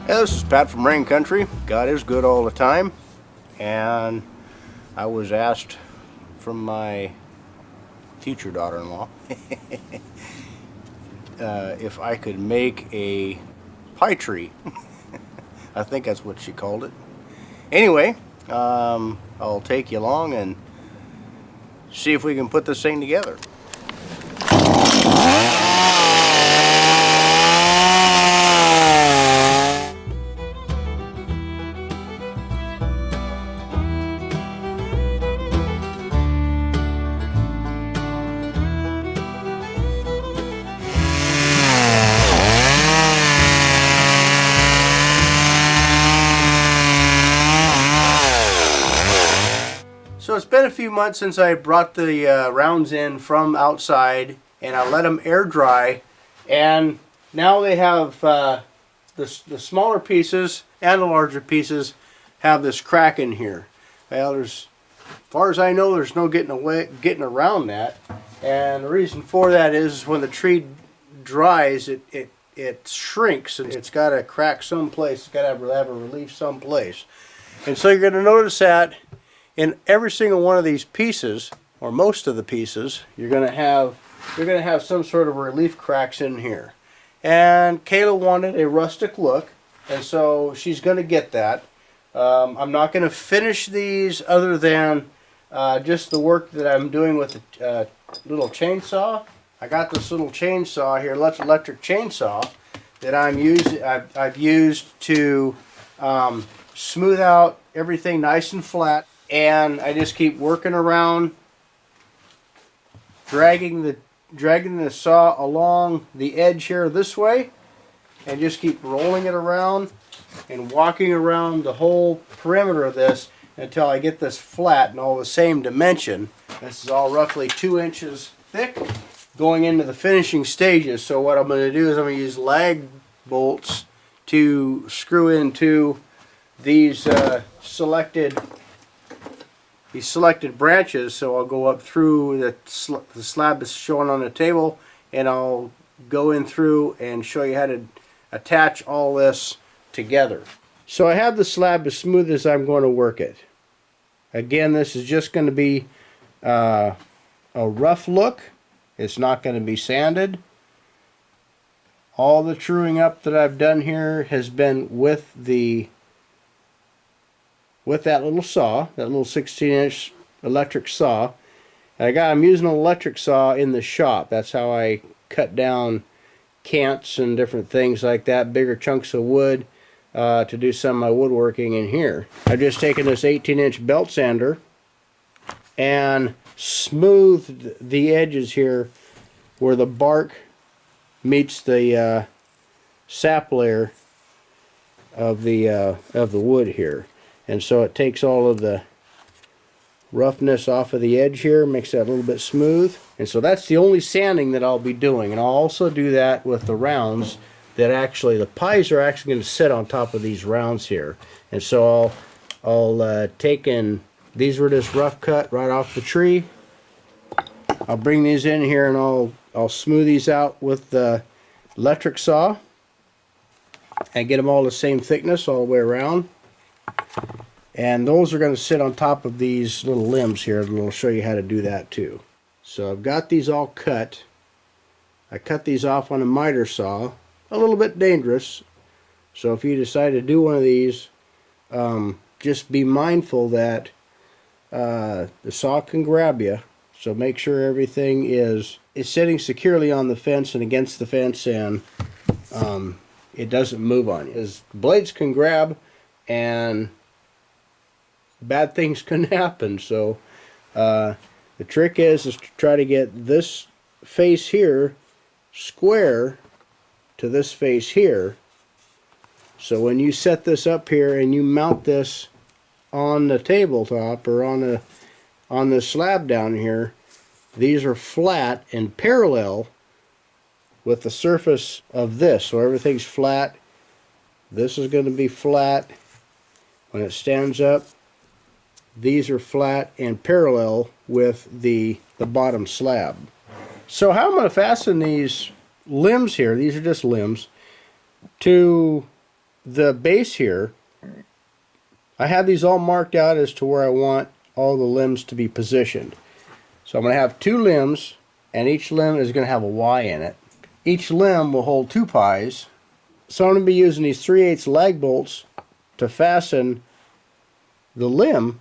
Hey, this is Pat from Rain Country. God is good all the time, and I was asked from my future daughter-in-law if I could make a pie tree. I think that's what she called it. Anyway, I'll take you along and see if we can put this thing together. So it's been a few months since I brought the rounds in from outside, and I let them air dry, and now they have the smaller pieces and the larger pieces have this crack in here. Well, as far as I know, there's no getting around that, and the reason for that is when the tree dries, it shrinks, and it's got to crack someplace. It's got to have a relief someplace, and so you're going to notice that in every single one of these pieces, or most of the pieces, you're going to have some sort of relief cracks in here. And Kayla wanted a rustic look, and so she's going to get that. I'm not going to finish these other than just the work that I'm doing with the little chainsaw. I got this little chainsaw here, electric chainsaw, that I've used to smooth out everything nice and flat. And I just keep working around, dragging the saw along the edge here this way, and just keep rolling it around and walking around the whole perimeter of this until I get this flat and all the same dimension. This is all roughly 2 inches thick going into the finishing stages. So what I'm going to do is I'm going to use lag bolts to screw into these selected branches. So I'll go up through the slab that's shown on the table, and I'll go in through and show you how to attach all this together. So I have the slab as smooth as I'm going to work it. Again, this is just going to be a rough look. It's not going to be sanded. All the truing up that I've done here has been with that little saw, that little 16-inch electric saw. I'm using an electric saw in the shop. That's how I cut down cants and different things like that, bigger chunks of wood to do some of my woodworking in here. I've just taken this 18-inch belt sander and smoothed the edges here where the bark meets the sap layer of the wood here. And so it takes all of the roughness off of the edge here, makes that a little bit smooth. And so that's the only sanding that I'll be doing. And I'll also do that with the rounds that the pies are actually going to sit on top of these rounds here. And so I'll take in, these were just rough cut right off the tree. I'll bring these in here and I'll smooth these out with the electric saw and get them all the same thickness all the way around. And those are going to sit on top of these little limbs here, and we'll show you how to do that too. So I've got these all cut. I cut these off on a miter saw, a little bit dangerous. So if you decide to do one of these, just be mindful that the saw can grab you. So make sure everything is sitting securely on the fence and against the fence, and it doesn't move on you. Because blades can grab and bad things can happen. So the trick is to try to get this face here square to this face here. So when you set this up here and you mount this on the tabletop or on the slab down here, these are flat and parallel with the surface of this. So everything's flat. This is going to be flat when it stands up. These are flat and parallel with the bottom slab. So how I'm going to fasten these limbs here, these are just limbs, to the base here, I have these all marked out as to where I want all the limbs to be positioned. So I'm going to have 2 limbs, and each limb is going to have a Y in it. Each limb will hold 2 pies. So I'm going to be using these 3/8 lag bolts to fasten the limb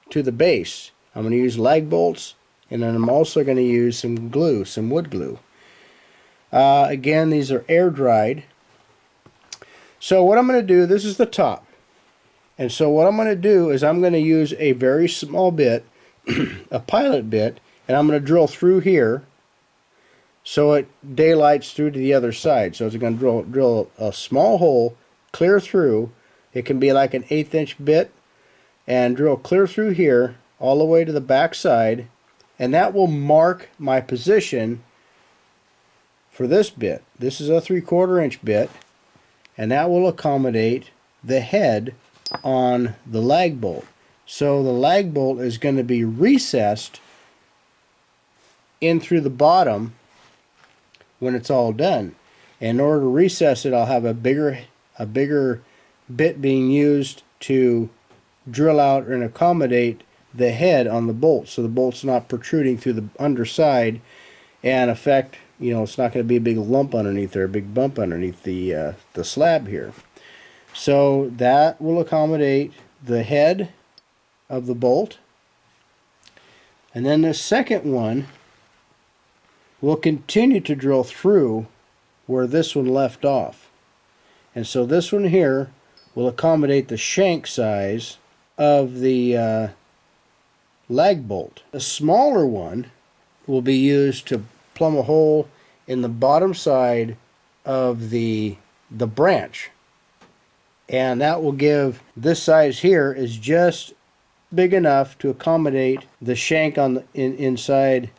to the base. I'm going to use lag bolts, and then I'm also going to use some glue, some wood glue. Again, these are air dried. So what I'm going to do, this is the top. And so what I'm going to do is I'm going to use a very small bit, a pilot bit, and I'm going to drill through here so it daylights through to the other side. So it's going to drill a small hole clear through. It can be like an 1/8 inch bit, and drill clear through here all the way to the back side, and that will mark my position for this bit. This is a 3/4 inch bit, and that will accommodate the head on the lag bolt. So the lag bolt is going to be recessed in through the bottom when it's all done. In order to recess it, I'll have a bigger bit being used to drill out and accommodate the head on the bolt, so the bolt's not protruding through the underside and affect, you know, it's not going to be a big lump underneath there, a big bump underneath the slab here. So that will accommodate the head of the bolt. And then the second one will continue to drill through where this one left off. And so this one here will accommodate the shank size of the lag bolt. The smaller one will be used to plumb a hole in the bottom side of the branch. And that will give, this size here is just big enough to accommodate the shank on the inside.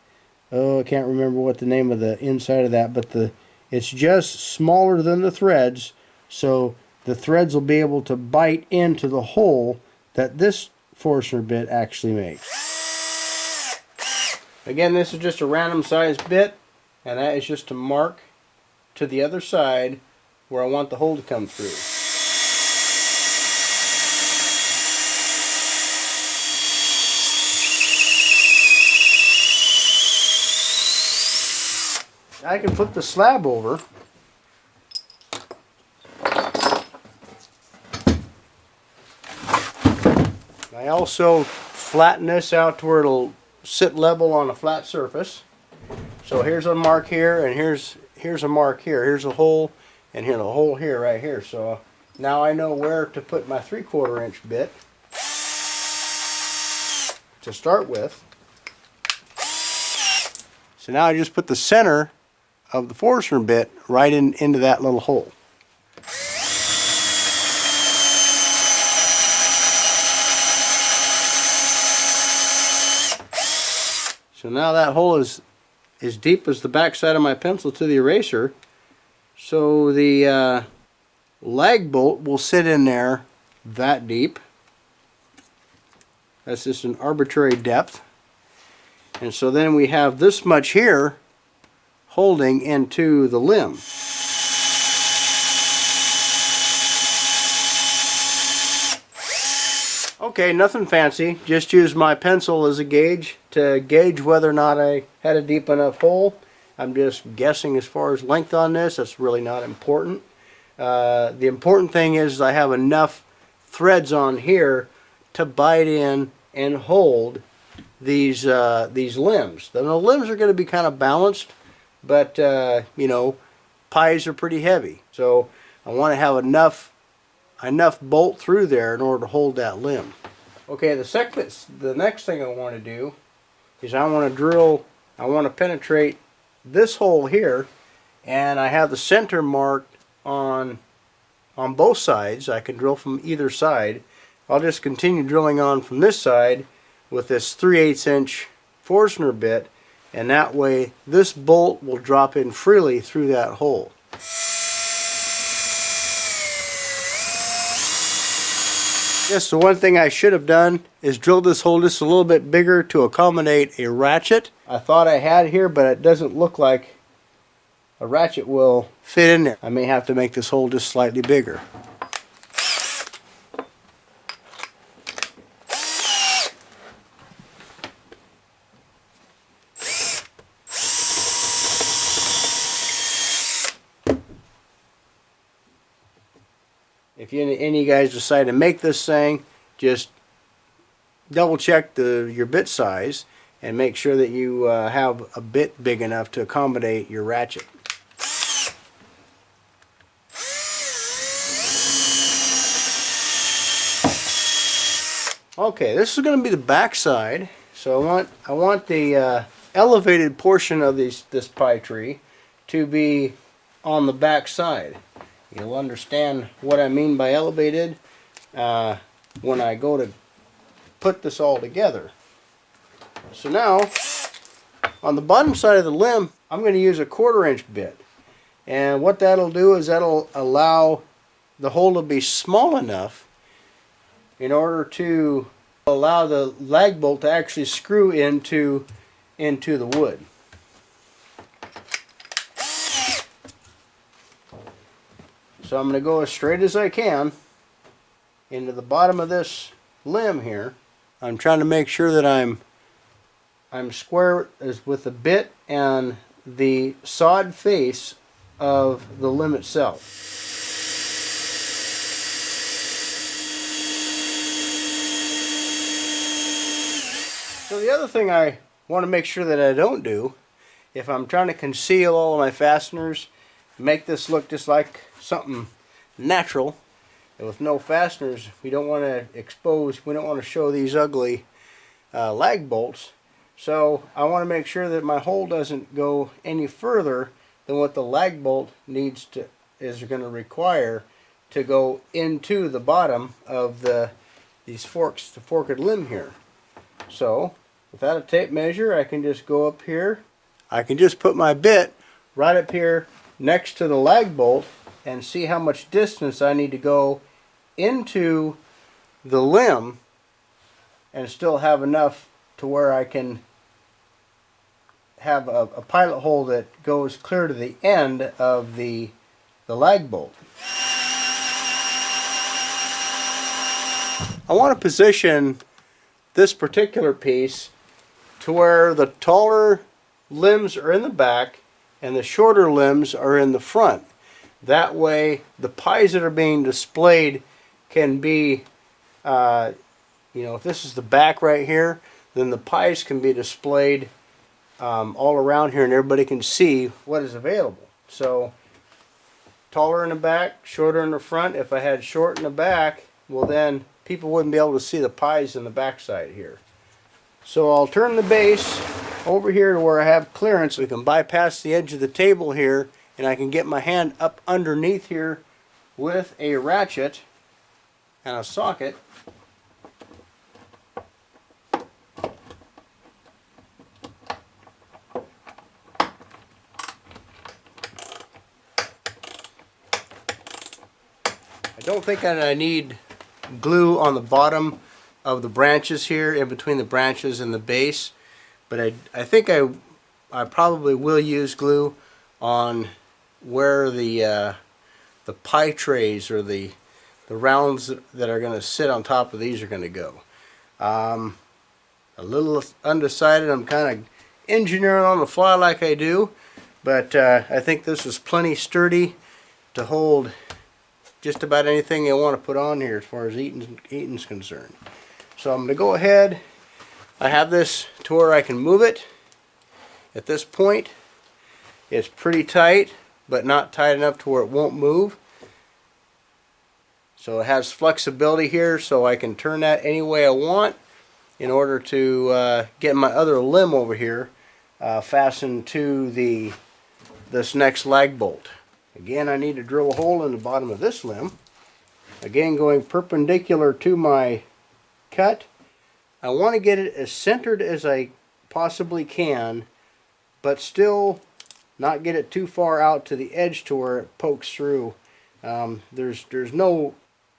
Oh, I can't remember what the name of the inside of that, but it's just smaller than the threads, so the threads will be able to bite into the hole that this Forstner bit actually makes. Again, this is just a random size bit, and that is just to mark to the other side where I want the hole to come through. I can flip the slab over. I also flatten this out to where it'll sit level on a flat surface. So here's a mark here, and here's a mark here. Here's a hole, and here's a hole here, right here. So now I know where to put my 3/4 inch bit to start with. So now I just put the center of the Forstner bit right into that little hole. So now that hole is as deep as the back side of my pencil to the eraser. So the lag bolt will sit in there that deep. That's just an arbitrary depth. And so then we have this much here holding into the limb. Okay, nothing fancy. Just use my pencil as a gauge to gauge whether or not I had a deep enough hole. I'm just guessing as far as length on this. That's really not important. The important thing is I have enough threads on here to bite in and hold these limbs. Then the limbs are going to be kind of balanced, but you know, pies are pretty heavy, so I want to have enough bolt through there in order to hold that limb. Okay, the next thing I want to do is I want to penetrate this hole here, and I have the center marked on both sides. I can drill from either side. I'll just continue drilling on from this side with this 3/8 inch Forstner bit, and that way this bolt will drop in freely through that hole. Yes, the one thing I should have done is drill this hole just a little bit bigger to accommodate a ratchet. I thought I had here, but it doesn't look like a ratchet will fit in there. I may have to make this hole just slightly bigger. If any of you guys decide to make this thing, just double check your bit size and make sure that you have a bit big enough to accommodate your ratchet. Okay, this is going to be the back side. So I want the elevated portion of this pie tree to be on the back side. You'll understand what I mean by elevated when I go to put this all together. So now, on the bottom side of the limb, I'm going to use a 1/4 inch bit. And what that'll do is that'll allow the hole to be small enough in order to allow the lag bolt to actually screw into the wood. So I'm going to go as straight as I can into the bottom of this limb here. I'm trying to make sure that I'm square as with the bit and the sawed face of the limb itself. So the other thing I want to make sure that I don't do, if I'm trying to conceal all of my fasteners, make this look just like something natural, and with no fasteners, we don't want to expose, we don't want to show these ugly lag bolts. So I want to make sure that my hole doesn't go any further than what the lag bolt is going to require to go into the bottom of the forked limb here. So without a tape measure, I can just go up here. I can just put my bit right up here next to the lag bolt and see how much distance I need to go into the limb and still have enough to where I can have a pilot hole that goes clear to the end of the lag bolt. I want to position this particular piece to where the taller limbs are in the back and the shorter limbs are in the front. That way the pies that are being displayed can be, if this is the back right here, then the pies can be displayed all around here and everybody can see what is available. So taller in the back, shorter in the front. If I had short in the back, well then people wouldn't be able to see the pies in the back side here. So I'll turn the base over here to where I have clearance. We can bypass the edge of the table here and I can get my hand up underneath here with a ratchet and a socket. I don't think that I need glue on the bottom of the branches here, in between the branches and the base, but I think I probably will use glue on where the pie trays or the rounds that are going to sit on top of these are going to go. A little undecided. I'm kind of engineering on the fly like I do, but I think this is plenty sturdy to hold just about anything you want to put on here as far as eating's concerned. So I'm going to go ahead. I have this to where I can move it. At this point, it's pretty tight, but not tight enough to where it won't move. So it has flexibility here, so I can turn that any way I want in order to get my other limb over here fastened to this next lag bolt. Again, I need to drill a hole in the bottom of this limb. Again, going perpendicular to my cut. I want to get it as centered as I possibly can, but still not get it too far out to the edge to where it pokes through. There's no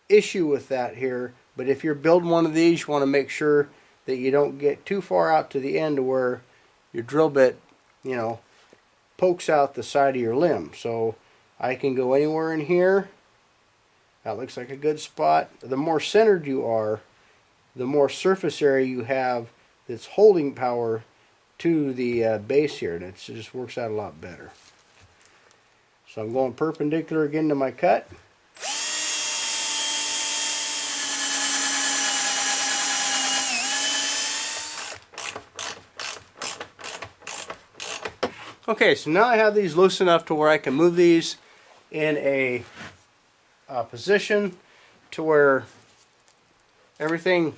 issue with that here, but if you're building one of these, you want to make sure that you don't get too far out to the end to where your drill bit, pokes out the side of your limb. So I can go anywhere in here. That looks like a good spot. The more centered you are, the more surface area you have that's holding power to the base here, and it just works out a lot better. So I'm going perpendicular again to my cut. Okay, so now I have these loose enough to where I can move these in a position to where everything,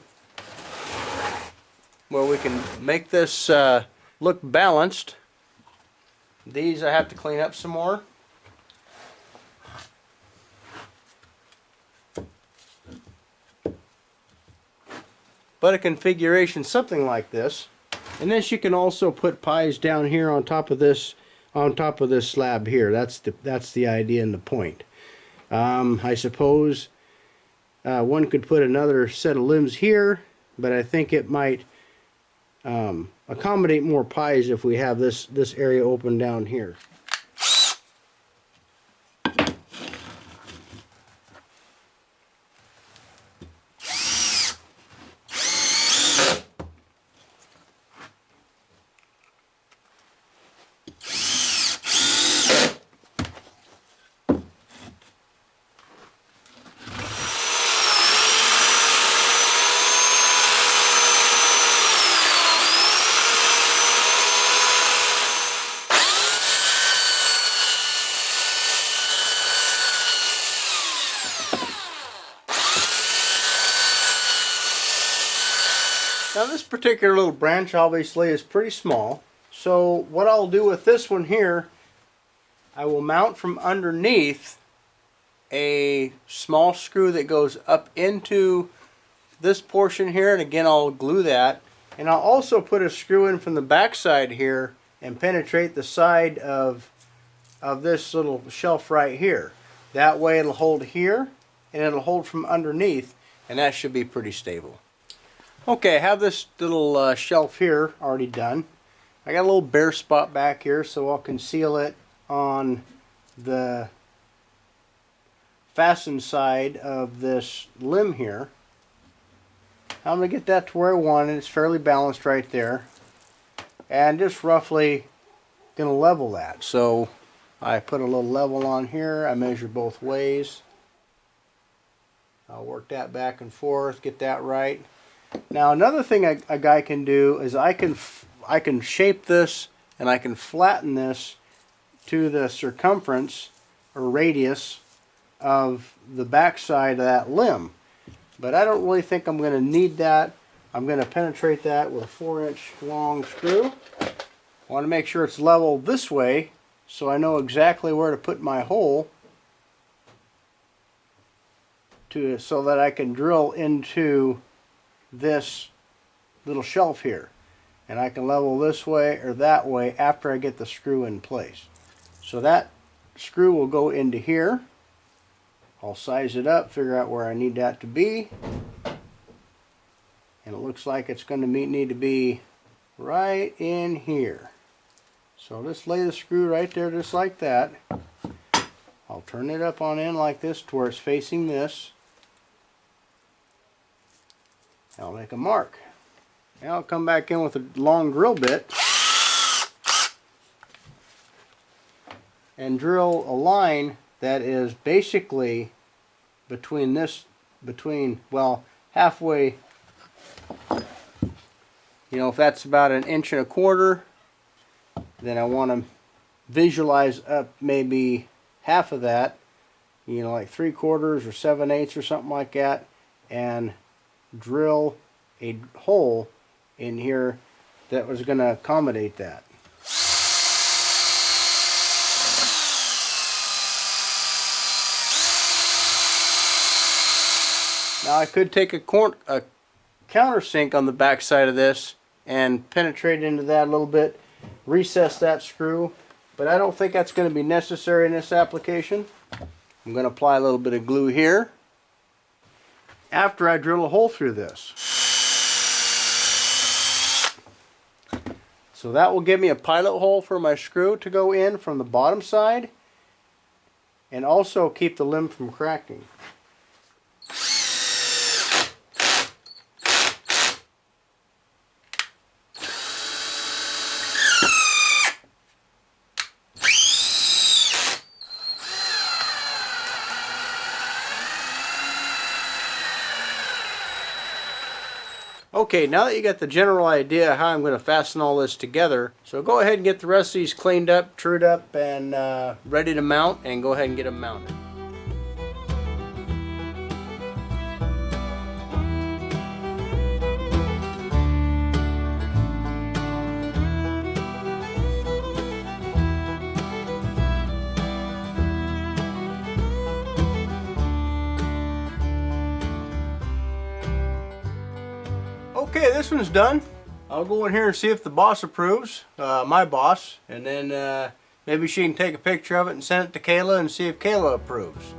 where we can make this look balanced. These I have to clean up some more. But a configuration something like this. And then you can also put pies down here on top of this slab here. That's the idea and the point. I suppose one could put another set of limbs here, but I think it might accommodate more pies if we have this area open down here. Now this particular little branch obviously is pretty small, so what I'll do with this one here, I will mount from underneath a small screw that goes up into this portion here, and again I'll glue that, and I'll also put a screw in from the back side here and penetrate the side of this little shelf right here. That way it'll hold here and it'll hold from underneath, and that should be pretty stable. Okay, I have this little shelf here already done. I got a little bare spot back here, so I'll conceal it on the fastened side of this limb here. I'm going to get that to where I want it. It's fairly balanced right there. And just roughly going to level that. So I put a little level on here. I measure both ways. I'll work that back and forth, get that right. Now another thing a guy can do is I can shape this and I can flatten this to the circumference or radius of the back side of that limb. But I don't really think I'm going to need that. I'm going to penetrate that with a 4-inch long screw. I want to make sure it's level this way so I know exactly where to put my hole so that I can drill into this little shelf here, and I can level this way or that way after I get the screw in place. So that screw will go into here. I'll size it up, figure out where I need that to be, and it looks like it's going to need to be right in here. So just lay the screw right there just like that. I'll turn it up on in like this to where it's facing this. I'll make a mark. Now I'll come back in with a long drill bit and drill a line that is basically well, halfway, if that's about 1.25 inches, then I want to visualize up maybe half of that, like 3/4 or 7/8 or something like that, and drill a hole in here that was going to accommodate that. Now I could take a countersink on the back side of this and penetrate into that a little bit, recess that screw, but I don't think that's going to be necessary in this application. I'm going to apply a little bit of glue here after I drill a hole through this. So that will give me a pilot hole for my screw to go in from the bottom side, and also keep the limb from cracking. Okay, now that you got the general idea how I'm going to fasten all this together, so go ahead and get the rest of these cleaned up, trued up, and ready to mount, and go ahead and get them mounted. Okay, this one's done. I'll go in here and see if the boss approves, my boss, and then maybe she can take a picture of it and send it to Kayla and see if Kayla approves.